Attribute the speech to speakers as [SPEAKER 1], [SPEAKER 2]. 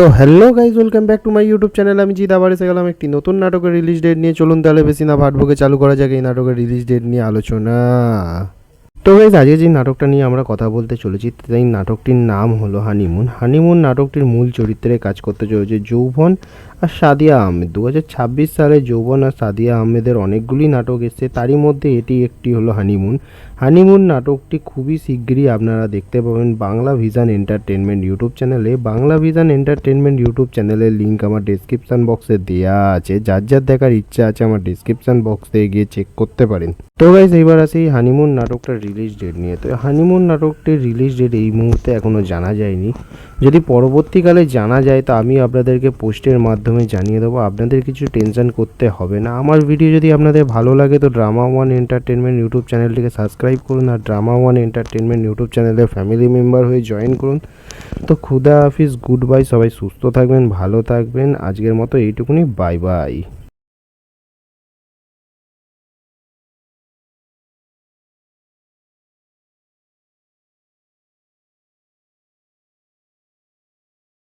[SPEAKER 1] তো hello guys, welcome back to my YouTube channel. আমি জিৎ আবার এসে গেলাম একটি নতুন নাটকের রিলিজ ডেট নিয়ে। চলুন তাহলে বেশি না ভাটবকে চালু করা যাক এই নাটকের রিলিজ ডেট নিয়ে আলোচনা। তো গাইজ, আজকে যে নাটকটা নিয়ে আমরা কথা বলতে চলেছি সেই নাটকটির নাম হলো হানিমুন। হানিমুন নাটকটির মূল চরিত্রে কাজ করতে চলেছে যৌবন আর সাদিয়া আহমেদ। 2026 সালে যৌবন আর সাদিয়া আহমেদের অনেকগুলি নাটক এসছে, তারই মধ্যে এটি একটি হলো হানিমুন। হানিমুন নাটকটি খুবই শিগগিরই আপনারা দেখতে পাবেন বাংলা ভিশন এন্টারটেনমেন্ট ইউটিউব চ্যানেলে। বাংলা ভিশন এন্টারটেনমেন্ট ইউটিউব চ্যানেলের লিঙ্ক আমার ডেসক্রিপশন বক্সে দেওয়া আছে, যার যার দেখার ইচ্ছা আছে আমার ডেসক্রিপশন বক্সে গিয়ে চেক করতে পারেন। তো গাইজ, এইবার আসি হানিমুন নাটকটার রিলিজ ডেট নিয়ে। তো হানিমুন নাটকটির রিলিজ ডেট এই মুহূর্তে এখনও জানা যায়নি। যদি পরবর্তীকালে জানা যায় তো আমি আপনাদেরকে পোস্টের মাধ্যমে জানিয়ে দেবো, আপনাদের কিছু টেনশন করতে হবে না। আমার ভিডিও যদি আপনাদের ভালো লাগে তো ড্রামা ওয়ান এন্টারটেনমেন্ট ইউটিউব চ্যানেলটিকে সাবস্ক্রাইব করুন আর ড্রামা ওয়ান এন্টারটেনমেন্ট ইউটিউব চ্যানেলের ফ্যামিলি মেম্বার হয়ে জয়েন করুন। তো খুদা হাফিজ, গুড বাই, সবাই সুস্থ থাকবেন, ভালো থাকবেন। আজকের মতো এইটুকুনি, বাই বাই।